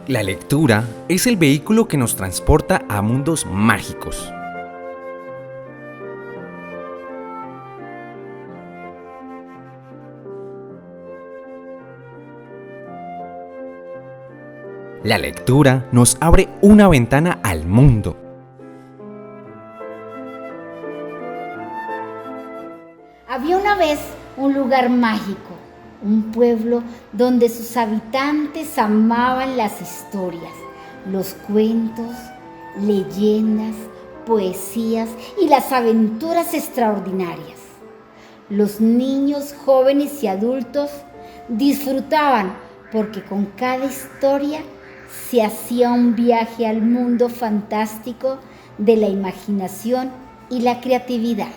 La lectura es el vehículo que nos transporta a mundos mágicos. La lectura nos abre una ventana al mundo. Había una vez un lugar mágico, un pueblo donde sus habitantes amaban las historias, los cuentos, leyendas, poesías y las aventuras extraordinarias. Los niños, jóvenes y adultos disfrutaban porque con cada historia se hacía un viaje al mundo fantástico de la imaginación y la creatividad.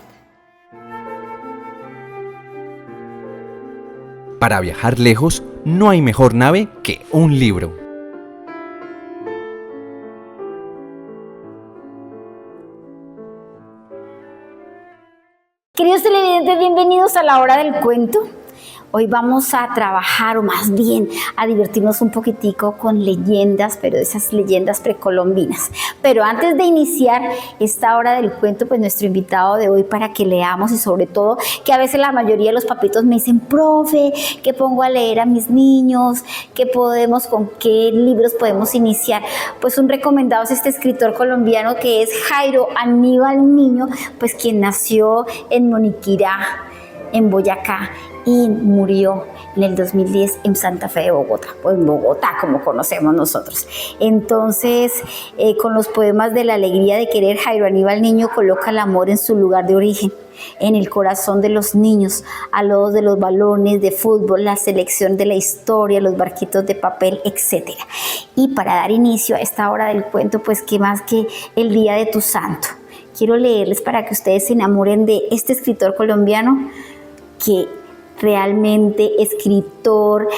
Para viajar lejos, no hay mejor nave que un libro. Queridos televidentes, bienvenidos a la hora del cuento. Hoy vamos a trabajar, o más bien a divertirnos un poquitico con leyendas, pero esas leyendas precolombinas. Pero antes de iniciar esta hora del cuento, pues nuestro invitado de hoy para que leamos, y sobre todo que a veces la mayoría de los papitos me dicen: profe, ¿qué pongo a leer a mis niños? ¿Con qué libros podemos iniciar? Pues un recomendado es este escritor colombiano que es Jairo Aníbal Niño, pues quien nació en Moniquirá, en Boyacá, y murió en el 2010 en Santa Fe de Bogotá, o en Bogotá como conocemos nosotros. Entonces, con los poemas de la alegría de querer, Jairo Aníbal Niño coloca el amor en su lugar de origen, en el corazón de los niños, a los de los balones de fútbol, la selección de la historia, los barquitos de papel, etc. Y para dar inicio a esta hora del cuento, pues qué más que el Día de tu Santo. Quiero leerles para que ustedes se enamoren de este escritor colombiano que realmente escritor,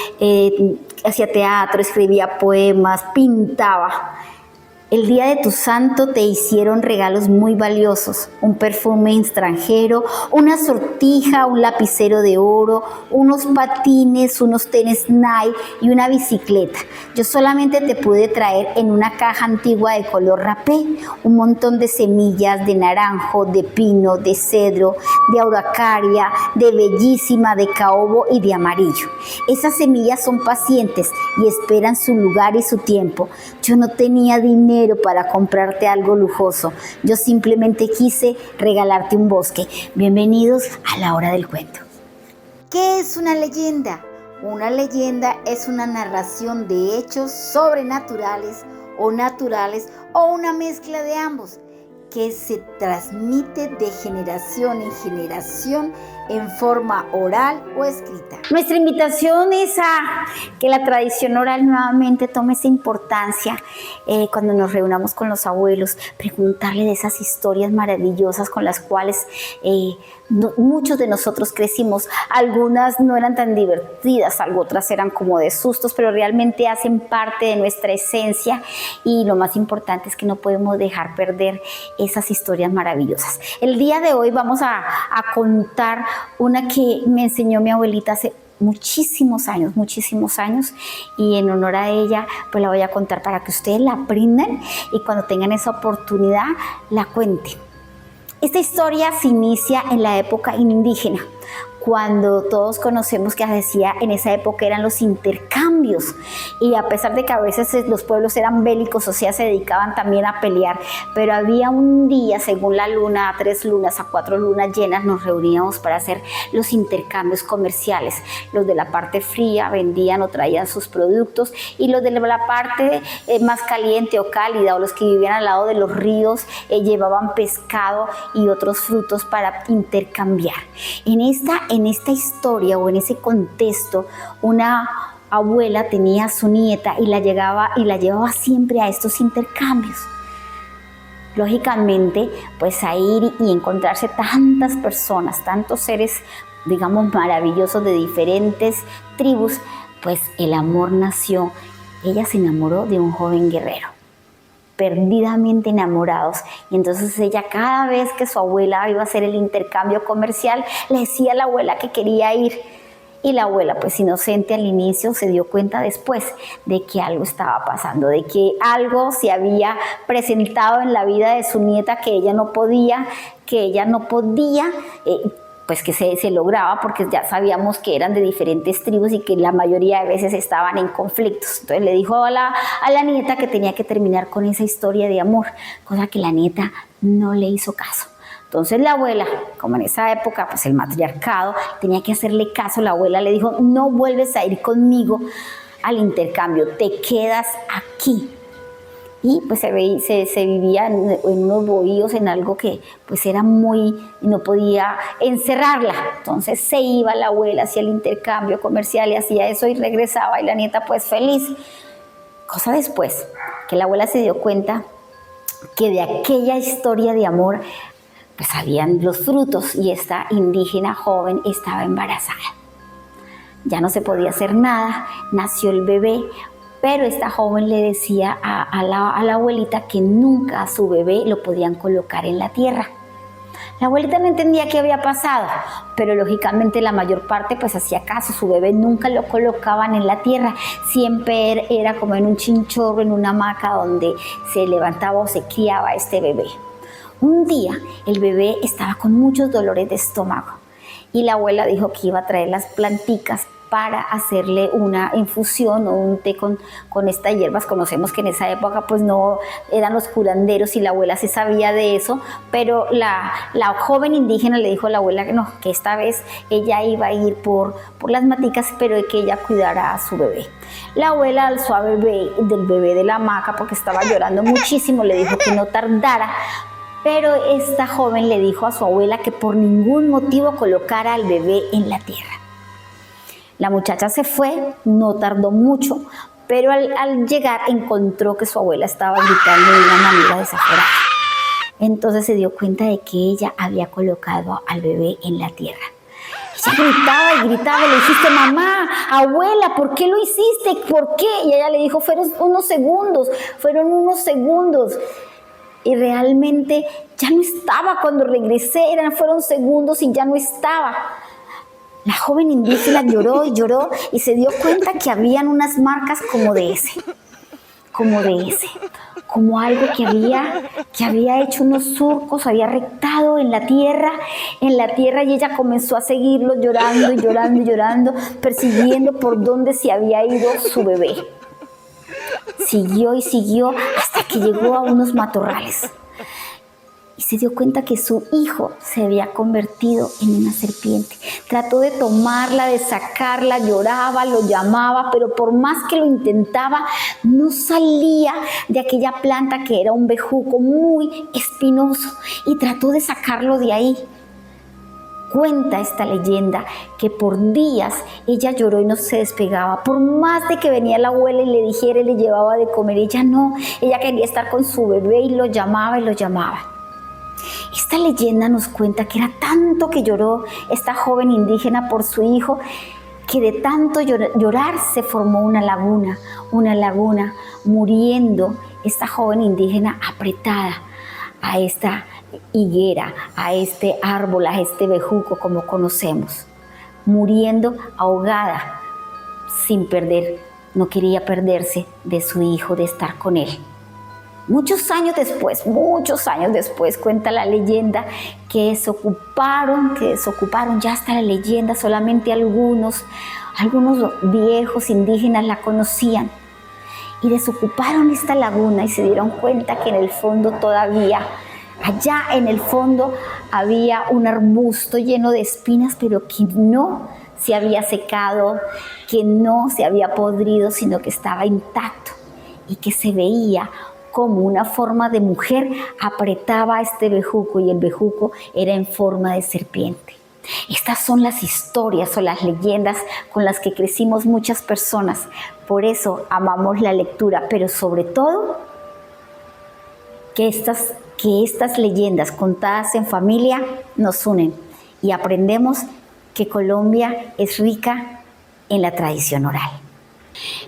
hacía teatro, escribía poemas, pintaba. El día de tu santo te hicieron regalos muy valiosos, un perfume extranjero, una sortija, un lapicero de oro, unos patines, unos tenis Nike y una bicicleta. Yo solamente te pude traer en una caja antigua de color rapé un montón de semillas de naranjo, de pino, de cedro, de araucaria, de bellísima, de caobo y de amarillo. Esas semillas son pacientes y esperan su lugar y su tiempo. Yo no tenía dinero para comprarte algo lujoso. Yo simplemente quise regalarte un bosque. Bienvenidos a la hora del cuento. ¿Qué es una leyenda? Una leyenda es una narración de hechos sobrenaturales o naturales, o una mezcla de ambos, que se transmite de generación en generación en forma oral o escrita. Nuestra invitación es a que la tradición oral nuevamente tome esa importancia cuando nos reunamos con los abuelos, preguntarle de esas historias maravillosas con las cuales muchos de nosotros crecimos. Algunas no eran tan divertidas, otras eran como de sustos, pero realmente hacen parte de nuestra esencia, y lo más importante es que no podemos dejar perder esas historias maravillosas. El día de hoy vamos a contar una que me enseñó mi abuelita hace muchísimos años, y en honor a ella pues la voy a contar para que ustedes la aprendan y cuando tengan esa oportunidad la cuenten. Esta historia se inicia en la época indígena, cuando todos conocemos que decía en esa época eran los intercambios, y a pesar de que a veces los pueblos eran bélicos, o sea, se dedicaban también a pelear, pero había un día, según la luna, a 3 lunas, a 4 lunas llenas, nos reuníamos para hacer los intercambios comerciales. Los de la parte fría vendían o traían sus productos, y los de la parte más caliente o cálida, o los que vivían al lado de los ríos, llevaban pescado y otros frutos para intercambiar. En esta historia, o en ese contexto, una abuela tenía a su nieta y la llevaba siempre a estos intercambios. Lógicamente, pues a ir y encontrarse tantas personas, tantos seres, digamos, maravillosos de diferentes tribus, pues el amor nació. Ella se enamoró de un joven guerrero, perdidamente enamorados, y entonces ella, cada vez que su abuela iba a hacer el intercambio comercial, le decía a la abuela que quería ir, Y la abuela, pues inocente al inicio, se dio cuenta después de que algo estaba pasando, de que algo se había presentado en la vida de su nieta que ella no podía, pues que se lograba, porque ya sabíamos que eran de diferentes tribus y que la mayoría de veces estaban en conflictos. Entonces le dijo a la nieta que tenía que terminar con esa historia de amor, cosa que la nieta no le hizo caso. Entonces la abuela, como en esa época, pues el matriarcado, tenía que hacerle caso. La abuela le dijo, no vuelves a ir conmigo al intercambio, te quedas aquí. Y pues se vivía en unos bohíos, en algo que pues era no podía encerrarla. Entonces se iba la abuela, hacía el intercambio comercial y hacía eso y regresaba, y la nieta pues feliz. Cosa después, que la abuela se dio cuenta que de aquella historia de amor pues habían los frutos, y esta indígena joven estaba embarazada. Ya no se podía hacer nada, nació el bebé, pero esta joven le decía a la abuelita que nunca a su bebé lo podían colocar en la tierra. La abuelita no entendía qué había pasado, pero lógicamente la mayor parte pues hacía caso. Su bebé nunca lo colocaban en la tierra, siempre era como en un chinchorro, en una hamaca donde se levantaba o se criaba este bebé. Un día el bebé estaba con muchos dolores de estómago y la abuela dijo que iba a traer las planticas para hacerle una infusión o un té con estas hierbas. Conocemos que en esa época pues no eran los curanderos y la abuela sí sabía de eso, pero la joven indígena le dijo a la abuela que no, que esta vez ella iba a ir por las maticas, pero de que ella cuidara a su bebé. La abuela alzó al bebé de la hamaca porque estaba llorando muchísimo, le dijo que no tardara, pero esta joven le dijo a su abuela que por ningún motivo colocara al bebé en la tierra. La muchacha se fue, no tardó mucho, pero al llegar encontró que su abuela estaba gritando de una manera desaforada. Entonces se dio cuenta de que ella había colocado al bebé en la tierra. Ella gritaba y gritaba, le dijiste, mamá, abuela, ¿por qué lo hiciste? ¿Por qué? Y ella le dijo, fueron unos segundos. Y realmente ya no estaba cuando regresé, fueron segundos y ya no estaba. La joven indígena lloró y lloró y se dio cuenta que habían unas marcas como algo que había hecho unos surcos, había rectado en la tierra, y ella comenzó a seguirlo llorando, persiguiendo por dónde se había ido su bebé. Siguió y siguió hasta que llegó a unos matorrales. Y se dio cuenta que su hijo se había convertido en una serpiente. Trató de tomarla, de sacarla, lloraba, lo llamaba, pero por más que lo intentaba, no salía de aquella planta que era un bejuco muy espinoso, y trató de sacarlo de ahí. Cuenta esta leyenda que por días ella lloró y no se despegaba. Por más de que venía la abuela y le dijera y le llevaba de comer, ella no. Ella quería estar con su bebé y lo llamaba. Esta leyenda nos cuenta que era tanto que lloró esta joven indígena por su hijo, que de tanto llorar se formó una laguna, muriendo esta joven indígena apretada a esta higuera, a este árbol, a este bejuco como conocemos, muriendo ahogada, no quería perderse de su hijo, de estar con él. Muchos años después, cuenta la leyenda que desocuparon, ya está la leyenda, solamente algunos viejos indígenas la conocían, y desocuparon esta laguna y se dieron cuenta que en el fondo allá en el fondo había un arbusto lleno de espinas, pero que no se había secado, que no se había podrido, sino que estaba intacto y que se veía como una forma de mujer apretaba este bejuco, y el bejuco era en forma de serpiente. Estas son las historias o las leyendas con las que crecimos muchas personas. Por eso amamos la lectura, pero sobre todo que estas leyendas contadas en familia nos unen y aprendemos que Colombia es rica en la tradición oral.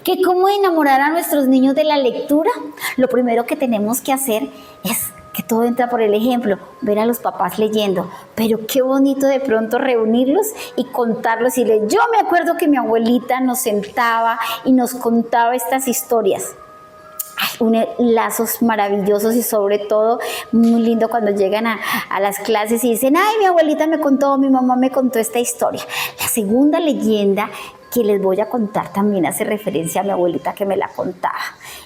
¿Que cómo enamorar a nuestros niños de la lectura? Lo primero que tenemos que hacer es que todo entra por el ejemplo, ver a los papás leyendo, pero qué bonito de pronto reunirlos y contarlos y leer. Yo me acuerdo que mi abuelita nos sentaba y nos contaba estas historias. Ay, lazos maravillosos y sobre todo muy lindo cuando llegan a las clases y dicen, ay, mi abuelita me contó, mi mamá me contó esta historia. La segunda leyenda que les voy a contar también hace referencia a mi abuelita que me la contaba.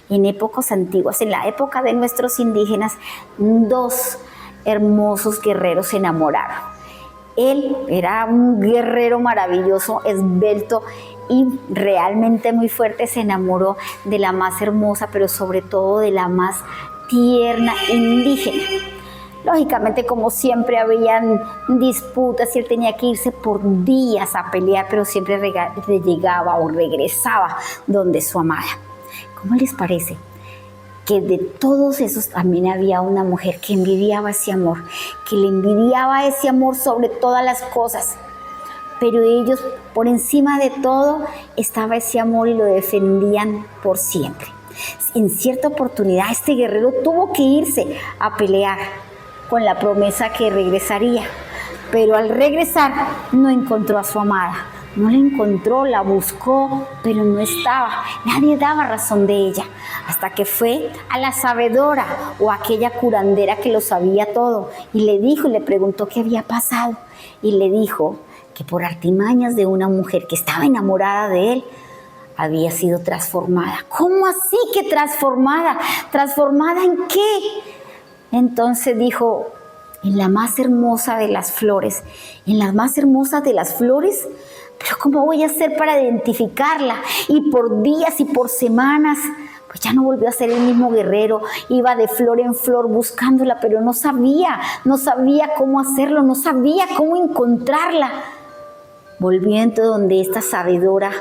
En épocas antiguas, en la época de nuestros indígenas, dos hermosos guerreros se enamoraron. Él era un guerrero maravilloso, esbelto y realmente muy fuerte. Se enamoró de la más hermosa, pero sobre todo de la más tierna indígena. Lógicamente, como siempre, habían disputas y él tenía que irse por días a pelear, pero siempre llegaba o regresaba donde su amada. ¿Cómo les parece? Que de todos esos también había una mujer que envidiaba ese amor, que le envidiaba ese amor sobre todas las cosas. Pero ellos, por encima de todo, estaba ese amor y lo defendían por siempre. En cierta oportunidad, este guerrero tuvo que irse a pelear con la promesa que regresaría. Pero al regresar, no encontró a su amada. No la encontró, la buscó, pero no estaba. Nadie daba razón de ella. Hasta que fue a la sabedora o a aquella curandera que lo sabía todo. Y le dijo, le preguntó qué había pasado. Y le dijo que por artimañas de una mujer que estaba enamorada de él, había sido transformada. ¿Cómo así que transformada? ¿Transformada en qué? Entonces dijo, en la más hermosa de las flores. En las más hermosas de las flores. Pero ¿cómo voy a hacer para identificarla? Y por días y por semanas, pues ya no volvió a ser el mismo guerrero. Iba de flor en flor buscándola, pero no sabía cómo hacerlo, no sabía cómo encontrarla. Volvió entonces donde esta sabedora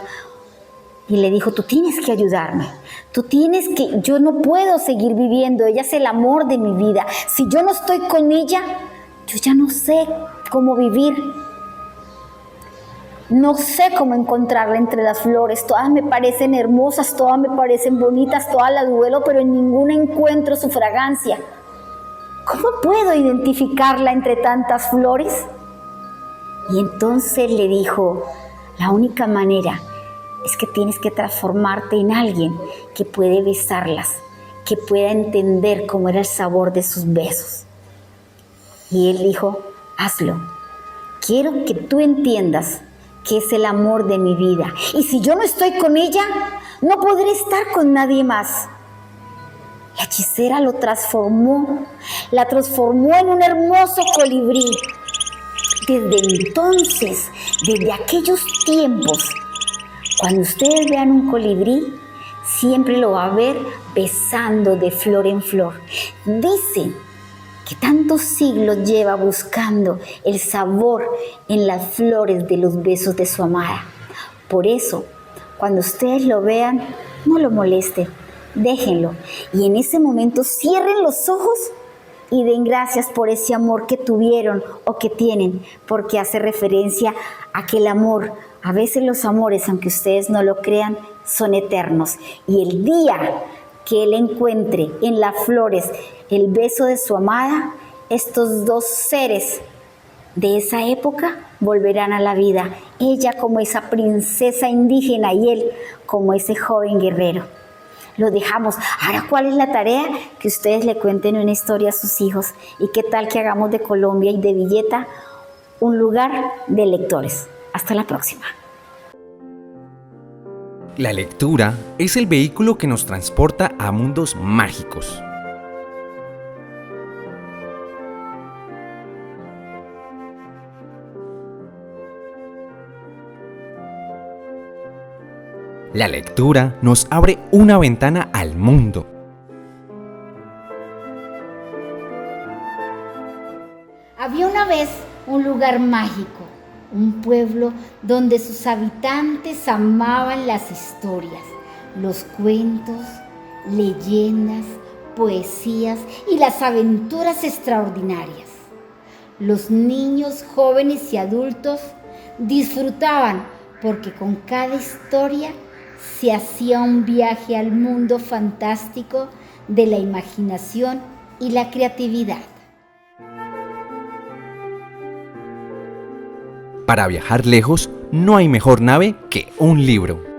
y le dijo, tú tienes que ayudarme. Yo no puedo seguir viviendo, ella es el amor de mi vida. Si yo no estoy con ella, yo ya no sé cómo vivir. No sé cómo encontrarla entre las flores, todas me parecen hermosas, todas me parecen bonitas, todas las huelo, pero en ninguna encuentro su fragancia. ¿Cómo puedo identificarla entre tantas flores? Y entonces le dijo, la única manera es que tienes que transformarte en alguien que puede besarlas, que pueda entender cómo era el sabor de sus besos. Y él dijo, hazlo. Quiero que tú entiendas que es el amor de mi vida. Y si yo no estoy con ella, no podré estar con nadie más. La hechicera la transformó en un hermoso colibrí. Desde entonces, desde aquellos tiempos, cuando ustedes vean un colibrí, siempre lo va a ver besando de flor en flor. Dicen que tantos siglos lleva buscando el sabor en las flores de los besos de su amada. Por eso, cuando ustedes lo vean, no lo molesten, déjenlo. Y en ese momento cierren los ojos y den gracias por ese amor que tuvieron o que tienen, porque hace referencia a que el amor, a veces los amores, aunque ustedes no lo crean, son eternos. Y el día que él encuentre en las flores el beso de su amada, estos dos seres de esa época volverán a la vida. Ella como esa princesa indígena y él como ese joven guerrero. Lo dejamos. Ahora, ¿cuál es la tarea? Que ustedes le cuenten una historia a sus hijos. ¿Y qué tal que hagamos de Colombia y de Villeta un lugar de lectores? Hasta la próxima. La lectura es el vehículo que nos transporta a mundos mágicos. La lectura nos abre una ventana al mundo. Había una vez un lugar mágico, un pueblo donde sus habitantes amaban las historias, los cuentos, leyendas, poesías y las aventuras extraordinarias. Los niños, jóvenes y adultos disfrutaban porque con cada historia se hacía un viaje al mundo fantástico de la imaginación y la creatividad. Para viajar lejos, no hay mejor nave que un libro.